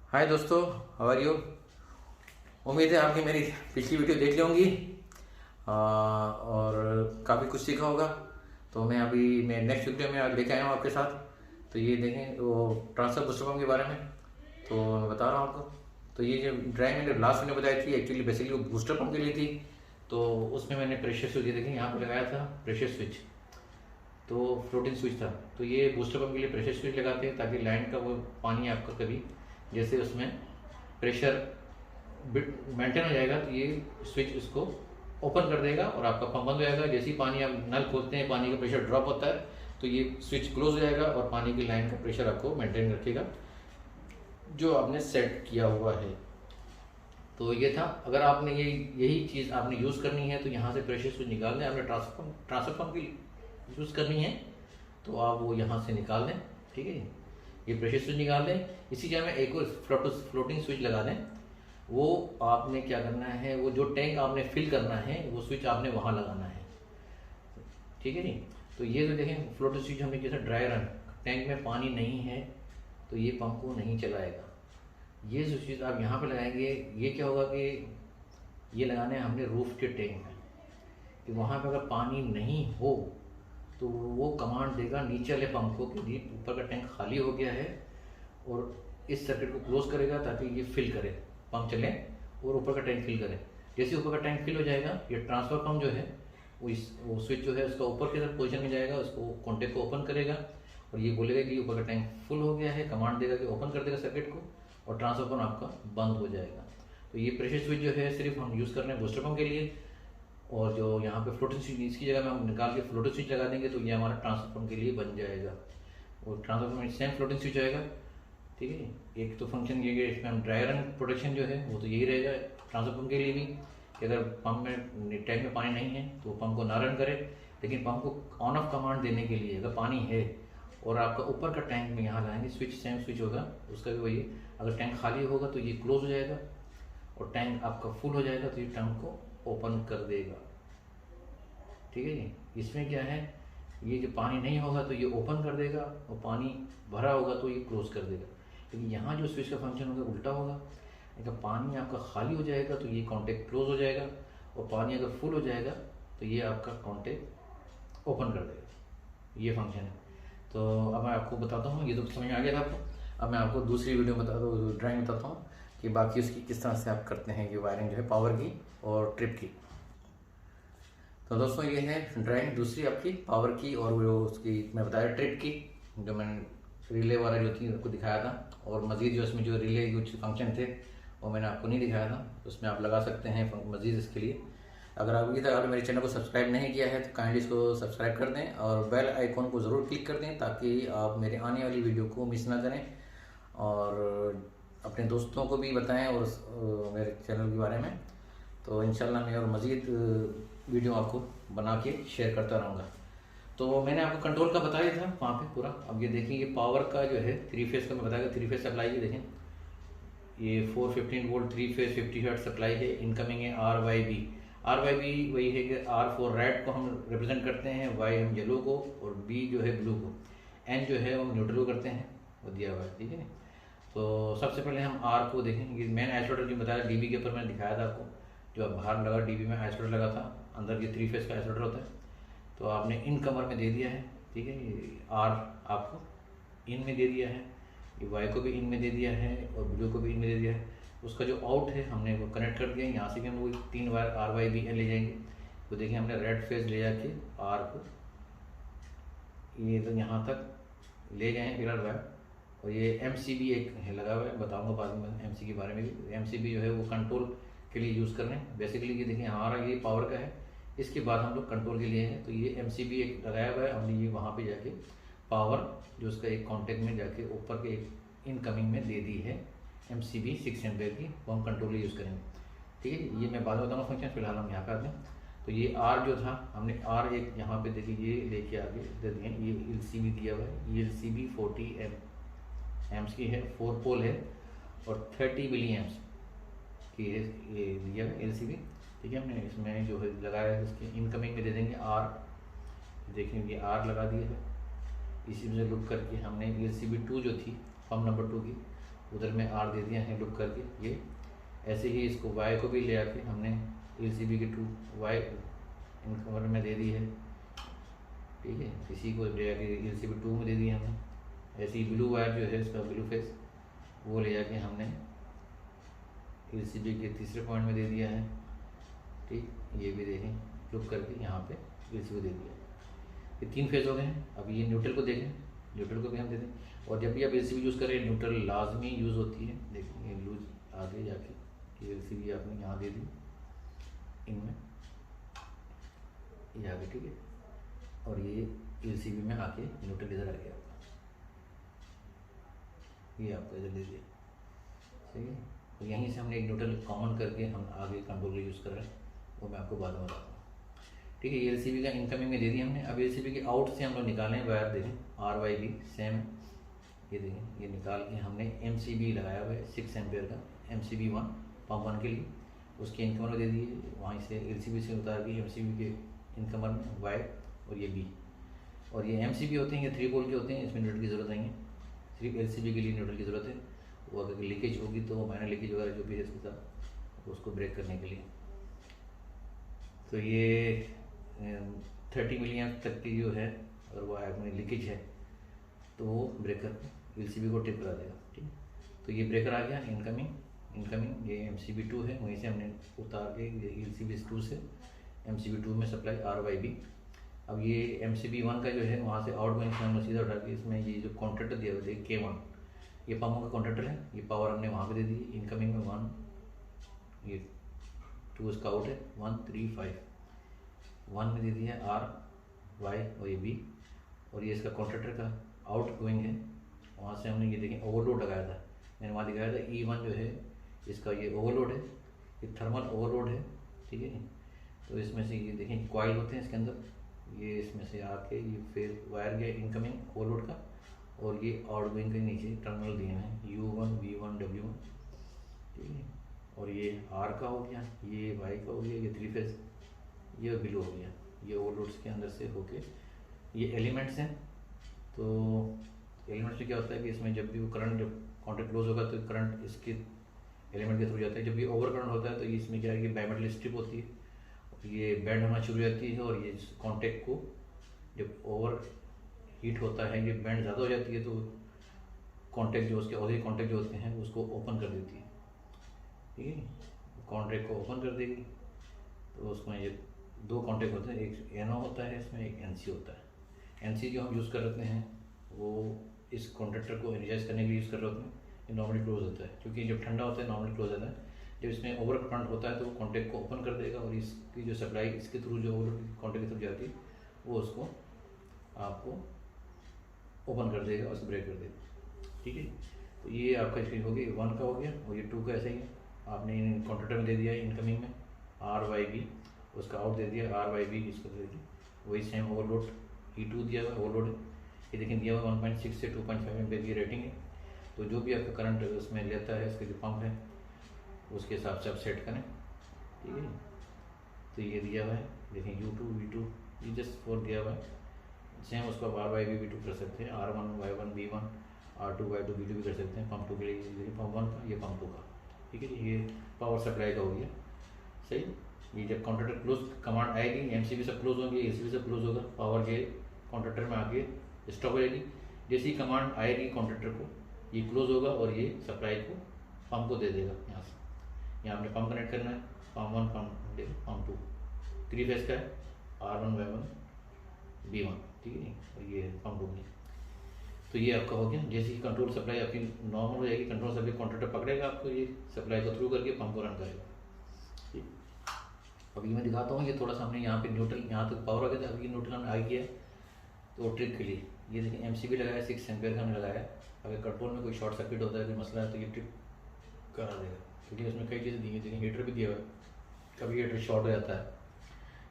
हाय दोस्तों, how are you. उम्मीद है आपने मेरी पिछली वीडियो देख ली होंगी और काफ़ी कुछ सीखा होगा। तो मैं नेक्स्ट वीडियो में आज लेके आया हूँ आपके साथ। तो ये देखें वो ट्रांसफर बूस्टर पंप के बारे में तो मैं बता रहा हूँ आपको। तो ये जो ड्राइंग मैंने लास्ट वीडियो बताई थी, एक्चुअली बेसिकली वो बूस्टर पंप के लिए थी। तो उसमें मैंने प्रेशर स्विच, देखें यहाँ पर लगाया था प्रेशर स्विच, तो फ्लोटिंग स्विच था। तो ये बूस्टर पंप के लिए प्रेशर स्विच लगाते हैं ताकि लाइन का वो पानी आपका कभी जैसे उसमें प्रेशर मेंटेन हो जाएगा तो ये स्विच इसको ओपन कर देगा और आपका पंप बंद हो जाएगा। जैसे ही पानी आप नल खोलते हैं, पानी का प्रेशर ड्रॉप होता है तो ये स्विच क्लोज हो जाएगा और पानी की लाइन का प्रेशर आपको मेंटेन रखेगा जो आपने सेट किया हुआ है। तो ये था। अगर आपने यही चीज़ आपने यूज़ करनी है तो यहाँ से प्रेशर स्विच निकाल दें। आपने ट्रांसफर पंप की यूज़ करनी है तो आप वो यहाँ से निकाल दें, ठीक है। ये प्रेशर स्विच निकाल दें। इसी जगह में एक और फ्लोटिंग स्विच लगा दें। वो आपने क्या करना है, वो जो टैंक आपने फिल करना है वो स्विच आपने वहाँ लगाना है, ठीक है जी। तो ये तो देखें फ्लोटिंग स्विच हमने जैसा ड्राई रन, टैंक में पानी नहीं है तो ये पंप को नहीं चलाएगा। ये जो चीज़ आप यहाँ पे लगाएंगे, ये क्या होगा कि ये लगाना है हमने रूफ के टैंक में, कि वहाँ पे अगर पानी नहीं हो तो वो कमांड देगा नीचे वाले पंप को कि ऊपर का टैंक खाली हो गया है, और इस सर्किट को क्लोज करेगा ताकि ये फिल करे, पंप चले और ऊपर का टैंक फिल करे। जैसे ऊपर का टैंक फिल हो जाएगा, ये ट्रांसफर पंप जो है वो स्विच जो है उसका ऊपर की तरफ पोजीशन में जाएगा, उसको कॉन्टेक्ट को ओपन करेगा और ये बोलेगा कि ऊपर का टैंक फुल हो गया है, कमांड देगा कि ओपन कर देगा सर्किट को और ट्रांसफर पंप आपका बंद हो जाएगा। तो ये प्रेशर स्विच जो है सिर्फ हम यूज़ कर रहे हैं बूस्टर पंप के लिए, और जो यहाँ पे फ्लोटिंग स्विच इसकी जगह में हम निकाल के फ्लोटिंग स्विच लगा देंगे तो ये हमारा ट्रांसफर पंप के लिए बन जाएगा। और ट्रांसफर पंप में सेम फ्लोटिंग स्विच आएगा, ठीक है। एक तो फंक्शन ये है, इसमें हम ड्राई रन प्रोटेक्शन जो है वो तो यही रहेगा ट्रांसफर पंप के लिए भी, कि अगर पंप में टैंक में पानी नहीं है तो पंप को ना रन करे, लेकिन पंप को ऑन ऑफ कमांड देने के लिए अगर पानी है और आपका ऊपर का टैंक में यहाँ लगाएंगे स्विच, सेम स्विच होगा उसका भी वही। अगर टैंक खाली होगा तो ये क्लोज हो जाएगा और टैंक आपका फुल हो जाएगा तो ये टैंक को ओपन कर देगा, ठीक है जी। इसमें क्या है, ये जो पानी नहीं होगा तो ये ओपन कर देगा और पानी भरा होगा तो ये क्लोज कर देगा। लेकिन यहाँ जो स्विच का फंक्शन होगा उल्टा होगा, अगर पानी आपका खाली हो जाएगा तो ये कॉन्टेक्ट क्लोज हो जाएगा और पानी अगर फुल हो जाएगा तो ये आपका कॉन्टेक्ट ओपन कर देगा, ये फंक्शन है। तो अब मैं आपको बताता हूँ, ये तो समझ में आ गया था आपको। अब मैं आपको दूसरी वीडियो में बताता हूँ, ड्राइंग बताता हूँ कि बाकी उसकी किस तरह से आप करते हैं ये वायरिंग जो है पावर की और ट्रिप की। तो दोस्तों ये है ड्राइंग दूसरी आपकी पावर की, और वो उसकी मैं बताया ट्रिप की, जो मैंने रिले वाला जो थी आपको दिखाया था, और मज़ीद जो इसमें जो रिले कुछ फंक्शन थे वो मैंने आपको नहीं दिखाया था, उसमें आप लगा सकते हैं मज़ीद इसके लिए। अगर आप अभी तक आपने मेरे चैनल को सब्सक्राइब नहीं किया है तो काइंडली इसको सब्सक्राइब कर दें और बेल आइकॉन को ज़रूर क्लिक कर दें ताकि आप मेरे आने वाली वीडियो को मिस ना करें, और अपने दोस्तों को भी बताएं और मेरे चैनल के बारे में। तो इंशाल्लाह मैं और मज़ीद वीडियो आपको बना के शेयर करता रहूँगा। तो मैंने आपको कंट्रोल का बताया था वहाँ पे पूरा। अब ये देखें, ये पावर का जो है 3 फेज़ का मैं बताया, 3 फेज़ सप्लाई है। देखें ये 415 वोल्ट 3 फेज़ 50 हर्ट्ज सप्लाई है। इनकमिंग है RYB। RYB वही है कि R फॉर रेड को हम रिप्रेजेंट करते हैं, Y हम येलो को, और B जो है ब्लू को, N जो है हम न्यूट्रल को करते हैं, वो दिया हुआ है, ठीक है। तो सबसे पहले हम R को देखेंगे। मेन आइसोलेटर जो बताया DB के ऊपर मैंने दिखाया था आपको, जो बाहर लगा DB में आइसोलेटर लगा था, अंदर ये 3 फेज़ का आइसोलेटर होता है। तो आपने इन कमर में दे दिया है, ठीक है। ये R आपको इन में दे दिया है, ये Y को भी इन में दे दिया है और ब्लू को भी इन में दे दिया है। उसका जो आउट है हमने वो कनेक्ट कर दिया है। यहाँ से भी हम वो 3 वायर RYB ले जाएंगे। तो देखिए हमने रेड फेज ले जाके R को ये तो यहाँ तक ले जाएँ फिलहाल वायर, और ये MCB एक है लगा हुआ है, बताऊँगा बाद में MC के बारे में भी। MCB जो है वो कंट्रोल के लिए यूज़ कर रहे हैं बेसिकली। ये देखिए हमारा ये पावर का है, इसके बाद हम लोग कंट्रोल के लिए हैं। तो ये MCB एक लगाया हुआ है हमने, ये वहाँ पे जाके पावर जो उसका एक कॉन्टेक्ट में जाके ऊपर के एक इनकमिंग में दे दी है MCB 6 एम्पेयर की, वो हम कंट्रोल यूज़ करेंगे, ठीक है। ये मैं बाद में बताऊँगा फंक्शन, फिलहाल हम यहाँ पे आते हैं। तो ये R जो था हमने R एक यहाँ पे देखिए ये लेके आगे दे दिए, ये LCB दिया हुआ है। ये LCB 40 एम्स की है, 4 पोल है और 30 मिली एम्स की है, ये दिया है LCB, ठीक है। हमने इसमें जो है लगाया है, इसके इनकमिंग में दे देंगे R। देखिए ये R लगा दिया है। इसी में लुक करके हमने LCB 2 जो थी पंप नंबर 2 की, उधर में आर दे दिया है लुक करके। ये ऐसे ही इसको वाई को भी ले आके हमने LCB के 2 वाई इनकमर में दे दी है, ठीक है। इसी को ले आके LCB 2 में दे दी हमने। ऐसे ही ब्लू वायर जो है इसका ब्लू फेस वो ले जाके हमने LCB के तीसरे पॉइंट में दे दिया है, ठीक। ये भी देखें लुक करके यहाँ पे LCB दे दिया। ये 3 फेज हो गए हैं। अब ये न्यूट्रल को देखें, न्यूट्रल को भी हम दे दें। और जब भी आप LCB यूज़ करें न्यूट्रल लाजमी यूज़ होती है। देखिए ये लूज आगे जाके ये LCB आपने यहाँ दे दी इनमें, ये आगे, ठीक है। और ये LCB में आके न्यूट्रल इधर आ गया आपका, ये आपको इधर दे दिया, सही है। तो यहीं से हमने एक न्यूट्रल कॉमन करके हम आगे कंट्रोल के यूज़ कर रहे हैं, वो मैं आपको बाद में बताता हूँ, ठीक है। ये LCB का इनकमिंग में दे दिया हमने। अब LCB के आउट से हम लोग निकालें वायर, देखें RYB सेम, ये देखें ये निकाल के हमने MCB लगाया हुआ है 6 एम्पेयर का MCB 1 पंप 1 के लिए, उसके इनकमर में दे दिए। वहीं से LCB से उतार के MCB के इनकमर में वाई और ये B। और ये MCB होते हैं, ये 3 पोल के होते हैं, इसमें न्यूट्रल की ज़रूरत नहीं है, सिर्फ LCB के लिए न्यूट्रल की ज़रूरत है। वो अगर लीकेज होगी तो माइनर लीकेज वगैरह जो भी है इसके साथ उसको ब्रेक करने के लिए। तो ये 30 मिलियन तक की जो है अगर वो वायर में लीकेज है तो वो ब्रेकर LCB को टिप करा देगा, ठीक। तो ये ब्रेकर आ गया इनकमिंग ये MCB 2 है, वहीं से हमने उतार के LCB 2 से MCB 2 में सप्लाई RYB। अब ये MCB 1 का जो है वहाँ से आउटगोइंग से हमने सीधा उठा के इसमें ये जो कॉन्ट्रैक्टर दिया हुआ है K1, ये पंपों का कॉन्ट्रैक्टर है, ये पावर हमने वहाँ पे दे दी। इनकमिंग में 1, ये 2 इसका आउट है 1 3 5 1 में दे दिया है RY और ये B। और ये इसका कॉन्ट्रैक्टर का आउट गोइंग है, वहाँ से हमने ये देखें ओवरलोड लगाया था, मैंने वहाँ दिखाया था E1 जो है इसका ये ओवरलोड है, ये थर्मल ओवरलोड है, ठीक है। तो इसमें से ये देखें कॉइल होते हैं इसके अंदर, ये इसमें से आके ये फिर वायर गया इनकमिंग ओवरलोड का, और ये आउट गोइंग के नीचे टर्मिनल दिए हैं U1 V1 W1, ठीक है। और ये R का हो गया, ये Y का हो गया, ये 3 फेज, ये ब्लू हो गया, ये ओवरलोड्स के अंदर से होके ये एलिमेंट्स हैं। तो एलिमेंट्स में क्या होता है कि इसमें जब भी वो करंट जब कॉन्टैक्ट क्लोज होगा तो करंट इसके एलिमेंट के थ्रू जाता है। जब भी ओवर करंट होता है तो इसमें क्या है कि बायमेटल स्ट्रिप होती है, ये बैंड होना शुरू हो जाती है, और ये कॉन्टैक्ट को जब ओवर हीट होता है ये बैंड ज़्यादा हो जाती है तो कॉन्टैक्ट जो उसके ऑलरेडी कॉन्टैक्ट जो होते हैं उसको ओपन कर देती है, ठीक है। कॉन्टैक्ट को ओपन कर देगी तो उसमें ये 2 कॉन्टैक्ट होते हैं, एक NO होता है इसमें, एक NC होता है। NC जो हम यूज़ कर रहे हैं वो इस कॉन्ट्रैक्टर को एनर्जाइज करने के लिए यूज़ कर रहे होते हैं, ये नॉर्मली क्लोज होता है, क्योंकि जब ठंडा होता है नॉर्मली क्लोज होता है। जब इसमें ओवर करंट होता है तो वो कॉन्टैक्ट को ओपन कर देगा, और इसकी जो सप्लाई इसके थ्रू जो कॉन्टैक्ट के थ्रू जाती है वो उसको आपको ओपन कर देगा और उसे ब्रेक कर देगा, ठीक है। तो ये आपका चीज़ हो गई 1 का हो गया, और ये 2 का ऐसे ही है, आपने इन कॉन्ट्रैक्टर में दे दिया इनकमिंग में RYB, उसका आउट दे दिया RYB, इसको दे दिया। वही सेम ओवरलोड E2 दिया हुआ ओवरलोड है, ये देखिए दिया हुआ 1.6 से 2.5 एम्पीयर की रेटिंग है। तो जो भी आपका करंट उसमें लेता है इसके जो पंप है उसके हिसाब से आप सेट करें, ठीक है। तो ये दिया हुआ है, देखिए U2 V2 ये जस्ट 4 दिया हुआ है, सेम उसको आप RYB V2 कर सकते हैं, R1 Y1 B1 R2 Y2 B2 भी कर सकते हैं। पंप 2 के लिए ये पंप 1 का, ये पंप 2 का, ठीक है। ये पावर सप्लाई का हो गया, सही। ये जब कॉन्ट्रैक्टर क्लोज कमांड आएगी MCB सब क्लोज होंगे, LCB सब क्लोज होगा, पावर के कॉन्ट्रैक्टर में आके स्टॉप हो जाएगी। जैसी कमांड आएगी कॉन्ट्रैक्टर को ये क्लोज होगा और ये सप्लाई को पंप को दे देगा। यहाँ से यहाँ आपने पंप कनेक्ट करना है, पंप 1 पंप 2 3 फेज का है, R1 Y1 B1, ठीक है। और ये पंप 2 में, तो ये आपका हो गया। जैसे ही कंट्रोल सप्लाई आपकी नॉर्मल हो जाएगी, कंट्रोल सप्लाई कॉन्ट्रैक्टर पकड़ेगा आपको, ये सप्लाई को थ्रू करके पंप को रन करेगा, ठीक। अभी मैं दिखाता हूँ, ये थोड़ा सा हमने यहाँ पे न्यूट्रल यहाँ तक पावर आ गया था, अभी न्यूट्रल हमने आ गया है। तो ट्रिक के लिए ये देखिए MCB लगाया 6 एम्पीयर का हमने लगाया। अगर कंट्रोल में कोई शॉर्ट सर्किट होता है, कोई मसला है तो ये ट्रिप करा देगा, क्योंकि उसमें कई चीज़ें दी है। देखिए हीटर भी दिया हुआ है, कभी हीटर शॉर्ट हो जाता है,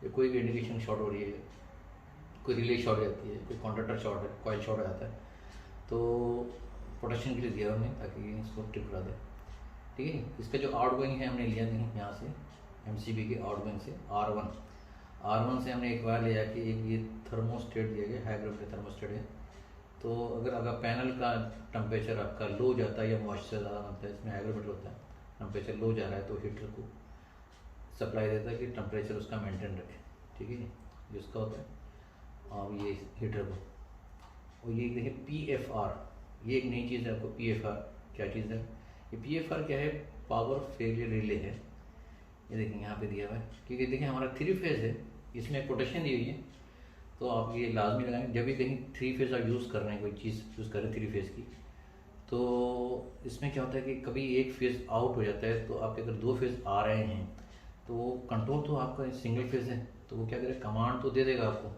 या कोई भी इंडिकेशन शॉर्ट हो रही है, कोई रिले शॉर्ट हो जाती है, कोई कॉन्ट्रैक्टर शॉर्ट है, कॉइल शॉर्ट हो जाता है, तो प्रोटेक्शन के लिए दिया हमने ताकि इसको ट्रिप करा दे, ठीक है। इसका जो आउट गोइंग है हमने लिया नहीं यहाँ से MCB के आउट गोइंग से R1 से हमने एक बार ले जाके एक ये थर्मोस्टेट दिया गया, हाई ग्राउंड का थर्मोस्टेट है, तो अगर अगर पैनल का टेम्परेचर आपका लो जाता है या मॉइस्चर ज़्यादा होता है, इसमें हाइग्रोमीटर होता है, टेम्परेचर लो जा रहा है तो हीटर को सप्लाई देता है कि टेम्परेचर उसका मेंटेन रखे, ठीक है, जिसका होता है। अब ये हीटर को, और ये देखिए PFR, ये एक नई चीज़ है आपको। PFR क्या चीज़ है? ये PFR क्या है? पावर फेलियर रिले है। ये देखिए यहाँ पे दिया हुआ है, क्योंकि देखिए हमारा 3 फेज़ है, इसमें प्रोटेक्शन दी हुई है, तो आप ये लाजमी लगाएंगे जब भी कहीं 3 फेज़ आप यूज़ कर रहे हैं, कोई चीज़ यूज़ कर रहे हैं 3 फेज़ की, तो इसमें क्या होता है कि कभी एक फेज़ आउट हो जाता है, तो आपके अगर 2 फेज़ आ रहे हैं तो कंट्रोल तो आपका सिंगल फेज़ है, तो वो क्या करेगा, कमांड तो दे देगा आपको,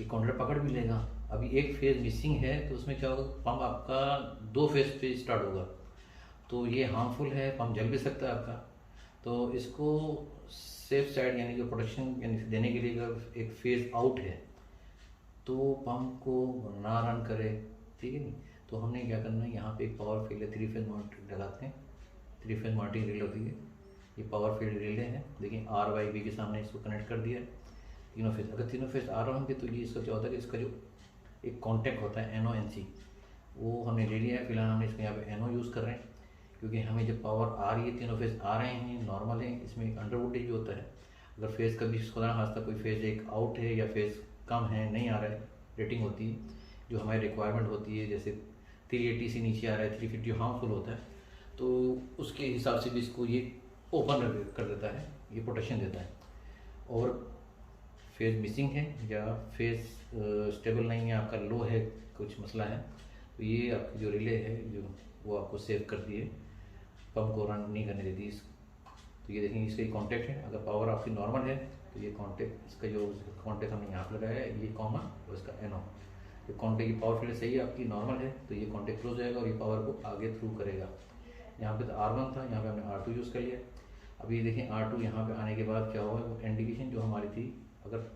ये काउंटर पकड़ भी लेगा। अभी एक फेज़ मिसिंग है तो उसमें क्या होगा, पंप आपका 2 फेज़ पे स्टार्ट होगा, तो ये हार्मफुल है, पंप जल भी सकता है आपका। तो इसको सेफ साइड यानी कि प्रोटेक्शन यानी देने के लिए अगर एक फेज़ आउट है तो पंप को ना रन करे, ठीक है नहीं। तो हमने क्या करना है, यहाँ पे एक पावर फेलियर 3 फेज़ मॉनिटर लगाते हैं, 3 फेज़ मॉनिटरिंग रिले होती है, ये पावर फील्ड रिले है। देखिए RYB के सामने इसको कनेक्ट कर दिया है, तीनों फेज़। अगर तीनों फेज़ आ रहे होंगे तो ये इसका क्या होता है कि इसका जो एक कॉन्टैक्ट होता है NONC, वो हमने ले लिया है। फिलहाल हमने इसको यहाँ पे NO यूज़ कर रहे हैं, क्योंकि हमें जब पावर आ रही है, तीनों फेज़ आ रहे हैं, नॉर्मल है, इसमें एक अंडर वोल्टेज भी होता है। अगर फेज़ कभी खुदा ना खास्ता कोई फेज़ एक आउट है या फेज़ कम है, नहीं आ रहा है, रेटिंग होती है जो हमारी रिक्वायरमेंट होती है, जैसे 380 से नीचे आ रहा है, 350 हार्मफुल होता है, तो उसके हिसाब से भी इसको ये ओपन कर देता है, ये प्रोटेक्शन देता है। और फेज़ मिसिंग है या फेज़ स्टेबल नहीं है, आपका लो है, कुछ मसला है, तो ये आपकी जो रिले है जो वो आपको सेव करती है, पंप को रन नहीं करने देती। तो ये देखेंगे इसका कॉन्टैक्ट है, अगर पावर आपकी नॉर्मल है तो ये कॉन्टैक्ट, इसका जो कॉन्टैक्ट हमने यहाँ पर लगाया है ये कॉमन, और इसका NO, ये कॉन्टैक्ट की पावर फील्ड सही है आपकी, नॉर्मल है, तो ये कॉन्टैक्ट क्लोज जाएगा और ये पावर को आगे थ्रू करेगा। यहाँ पे तो R1 था, यहाँ पे हमने R2 यूज़ कर लिया। अभी देखें R2 यहाँ पे आने के बाद क्या हुआ, वो इंडिकेशन जो हमारी थी, अगर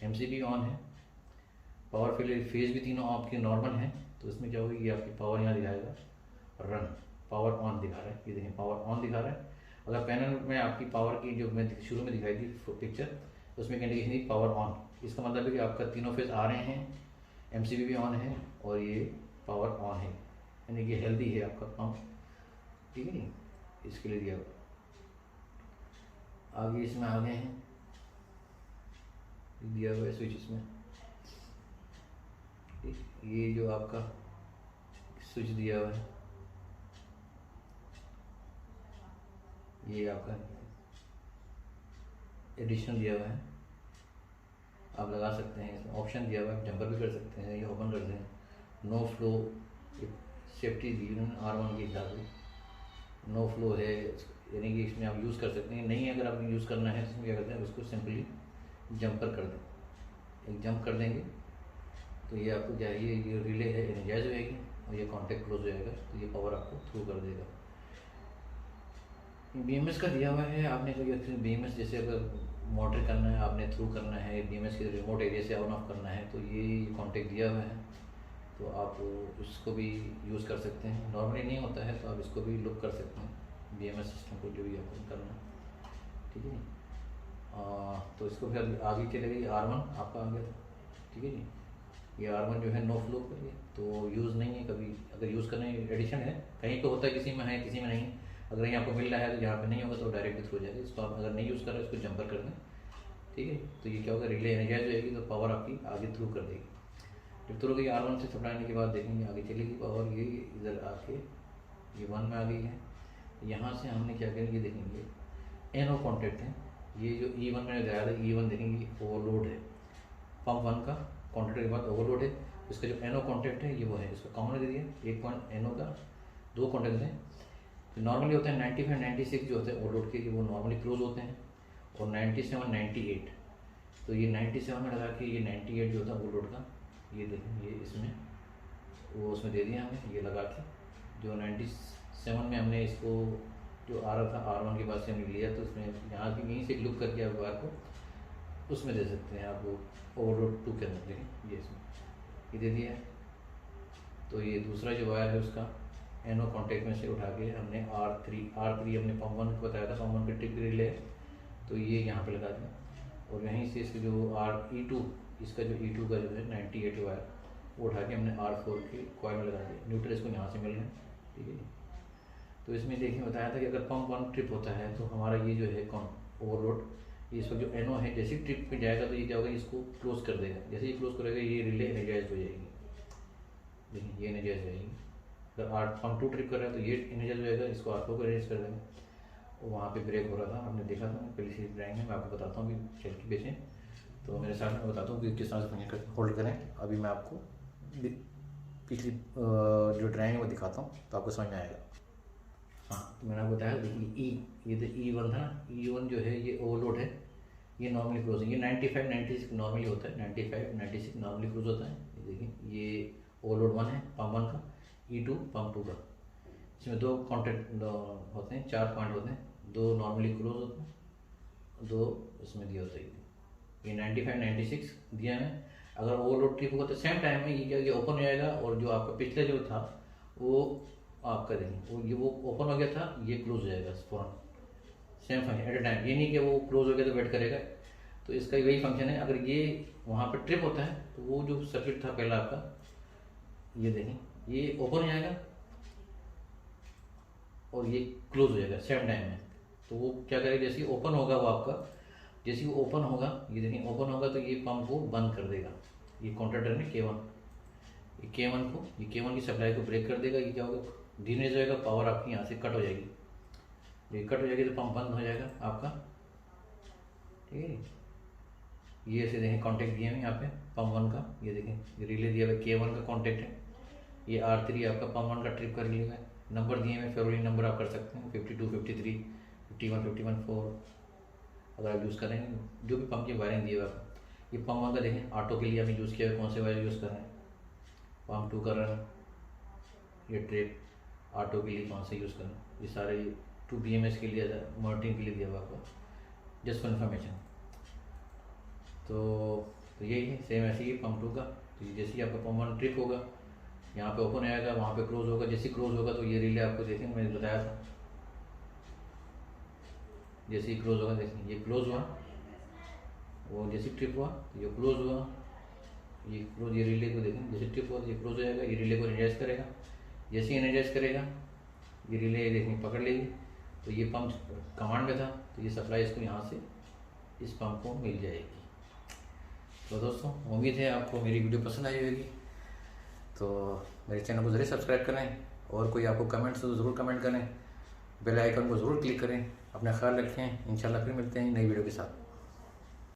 MCB ऑन है, पावर फेज़ भी तीनों आपके नॉर्मल हैं, तो इसमें क्या होगी, ये आपकी पावर यहाँ दिखाएगा रन, पावर ऑन दिखा रहा है, ये देखें पावर ऑन दिखा रहा है। अगर पैनल में आपकी पावर की जो मैं शुरू में दिखाई थी पिक्चर, उसमें इंडिकेशन थी पावर ऑन, इसका मतलब है कि आपका तीनों फेज़ आ रहे हैं, MCB भी ऑन है और ये पावर ऑन है, यानी कि हेल्दी है आपका पंप, ठीक है नहीं, इसके लिए दिया हुआ। आगे इसमें आ गए हैं, दिया हुआ है स्विच इसमें, ये जो आपका स्विच दिया हुआ है, ये आपका एडिशनल दिया हुआ है, आप लगा सकते हैं, इसमें ऑप्शन दिया हुआ है, जंपर भी कर सकते हैं या ओपन कर दें। नो फ्लो सेफ्टी दी R1 के हिसाब से, नो फ्लो है, यानी कि इसमें आप यूज़ कर सकते हैं। नहीं अगर आपको यूज़ करना है तो इसमें क्या करते हैं, उसको सिंपली जंपर कर दें, एक जंप कर देंगे तो ये आपको क्या है, ये रिले है एनर्जाइज हो जाएगी और ये कॉन्टैक्ट क्लोज हो जाएगा, तो ये पावर आपको थ्रू कर देगा। BMS का दिया हुआ है, आपने कोई BMS जैसे अगर मोटर करना है, आपने थ्रू करना है, BMS के रिमोट एरिया से ऑन ऑफ करना है, तो ये कॉन्टैक्ट दिया हुआ है, तो आप इसको भी यूज़ कर सकते हैं। नॉर्मली नहीं होता है तो आप इसको भी लुक कर सकते हैं, BMS सिस्टम को जो भी आपको करना है, ठीक है जी। तो इसको फिर आगे चलेगा, R1 आपका आ गया था, ठीक है जी। ये R1 जो है नो फ्लो पर, ये तो यूज़ नहीं है, कभी अगर यूज़ करने एडिशन है, कहीं तो होता है, किसी में है किसी में नहीं, अगर यहाँ आपको मिल रहा है तो यहाँ पे नहीं होगा तो डायरेक्ट थ्रू हो जाएगा। इसको आप अगर नहीं यूज़ कर रहे इसको जंपर कर दें, ठीक है, तो ये क्या होगा, रिले एनर्जाइज हो जाएगी तो पावर आपकी आगे थ्रू कर देगी। जब थ्रू होगी R1 से सप्लाई के बाद देखेंगे आगे चलेगी पावर, ये इधर आके ये 1 में आ गई है। यहाँ से हमने क्या करेंगे, देखेंगे NO कॉन्टैक्ट है, ये जो E1 मैंने दिखाया था, E1 देखेंगे ओवरलोड है, पंप 1 का कॉन्टैक्ट के बाद ओवरलोड है, इसका जो NO कॉन्टैक्ट है ये वो है, इसको कॉमन दे दिया, एक पॉइंट NO का 2 कॉन्टैक्ट हैं, तो नॉर्मली होते हैं 95 96 जो होते हैं ओवरलोड के, वो नॉर्मली क्लोज होते हैं, और 97 98, तो ये 97 में लगा के ये 98 जो होता है ओवरलोड का, ये देखें ये इसमें वो उसमें दे दिया हमने, ये लगा के जो 97 में हमने इसको जो आ रहा था R1 के पास से हमने लिया, तो उसमें यहाँ की यहीं से लुक करके आप वायर को उसमें दे सकते हैं, आप वो ओवरलोड 2 के अंदर देखें, ये इसमें ये दे दिया है। तो ये दूसरा जो वायर है उसका NO कॉन्टैक्ट में से उठा के हमने R3 हमने पंप 1 को बताया था, पंप 1 का टिप रिले है, तो ये यहाँ पे लगा दिया, और यहीं से इसके जो E2 इसका जो E2 का जो है 98 वायर वो उठा के हमने R4 की कॉइल में लगा दिया, न्यूट्रल इसको यहाँ से मिल रहा है, ठीक है। तो इसमें देखिए बताया था कि अगर पंप 1 ट्रिप होता है तो हमारा ये जो है कौन ओवरलोड, ये इसका जो NO है जैसे ही ट्रिप पे जाएगा तो ये क्या होगा, इसको क्लोज कर देगा। जैसे ही क्लोज करेगा ये रिले एनर्जाइज हो जाएगी, देखिए ये एनर्जाइज हो जाएगी। अगर पंप 2 ट्रिप कर रहा है तो ये एनर्जाइज हो जाएगा, इसको R4 को एनर्जाइज कर देंगे। और वहाँ पे ब्रेक हो रहा था, हमने देखा था पहले से ड्राइंग में, मैं आपको बताता हूँ कि चल के बेचें। तो मेरे साथ मैं बताता हूँ कि किस तरह से फंक्शन होल्ड करें। अभी मैं आपको पिछली जो ड्राइंग है वो दिखाता हूँ तो आपको समझ में आएगा। हाँ, तो मैंने आपको बताया ये तो E1 था ना, E1 जो है ये ओवरलोड है, ये नॉर्मली क्लोज है। ये 95 96 नॉर्मली होता है, 95 96 नॉर्मली क्लोज होता है। ये देखिए ये ओवरलोड 1 है पंप 1 का, E2 पंप 2 का। इसमें 2 कॉन्टैक्ट होते हैं, 4 पॉइंट होते हैं, 2 नॉर्मली क्लोज होते हैं, 2 इसमें दिया होता है। ये 95 96 दिया है। अगर ओवरलोड ट्रिप होगा तो सेम टाइम में ये ओपन हो जाएगा, और जो आपका पिछले जो था वो आपका देखिए वो ओपन हो गया था, ये क्लोज हो जाएगा फ़ौरन, same function at A time. ये नहीं कि वो क्लोज हो गया तो वेट करेगा। तो इसका वही फंक्शन है। अगर ये वहाँ पर ट्रिप होता है तो वो जो सर्किट था पहला आपका, ये देखें ये ओपन हो जाएगा और ये क्लोज हो जाएगा सेम टाइम में। तो वो क्या करेगा, जैसे ही ओपन होगा वो आपका, जैसे ही वो ओपन होगा, ये देखिए ओपन होगा तो ये पंप को बंद कर देगा। ये कॉन्ट्रैक्टर ने K1, ये K1 की सप्लाई को ब्रेक कर देगा। ये क्या होगा, धीरे हो जाएगा, पावर आपकी यहाँ से कट हो जाएगी। ये कट हो जाएगी तो पंप बंद हो जाएगा आपका, ठीक है। ये ऐसे देखें कॉन्टैक्ट दिए हैं यहाँ पे पंप 1 का, ये देखें ये रिले दिया हुआ K1 का कॉन्टैक्ट है। ये R3 आपका पंप 1 का ट्रिप कर लिया है। नंबर दिए हुए फेब्रुअरी नंबर आप कर सकते हैं, 52 53 51 51 4 अगर आप यूज़ करेंगे जो भी पंप की वायरिंग दिए हुआ है। ये पंप 1 का देखें ऑटो के लिए हमें यूज़ किया है, कौन से वायर यूज़ कर रहे हैं, पंप 2 कर रहे हैं। ये ट्रिप ऑटो के लिए कौन से यूज़ कर रहे हैं, ये सारे 2 BMS के लिए, मॉनिटरिंग के लिए दिया हुआ आपको, जस्ट फॉर इन्फॉर्मेशन। तो यही है, सेम ऐसे ही पंप 2 का। तो जैसे ही आपका पंप 1 ट्रिप होगा, यहाँ पे ओपन आएगा, वहाँ पे क्लोज होगा। जैसे क्लोज होगा तो ये रिले आपको देखेंगे, मैंने बताया था, जैसे ही क्लोज होगा देखिए ये क्लोज हुआ, वो जैसे ट्रिप हुआ तो ये क्लोज हुआ, ये क्लोज, ये रिले को देखें जैसे ट्रिप हुआ तो ये क्लोज हो जाएगा। ये रिले को एनर्जाइज करेगा, जैसे ही एनर्जाइज करेगा ये रिले देखें पकड़ लेगी। तो ये पंप कमांड में था तो ये सप्लाई इसको यहाँ से इस पंप को मिल जाएगी। तो दोस्तों उम्मीद है आपको मेरी वीडियो पसंद आई होगी। तो मेरे चैनल को ज़रूर सब्सक्राइब करें, और कोई आपको कमेंट्स तो ज़रूर कमेंट करें, बेल आइकन को ज़रूर क्लिक करें। अपना ख्याल रखें, इंशाल्लाह फिर मिलते हैं नई वीडियो के साथ।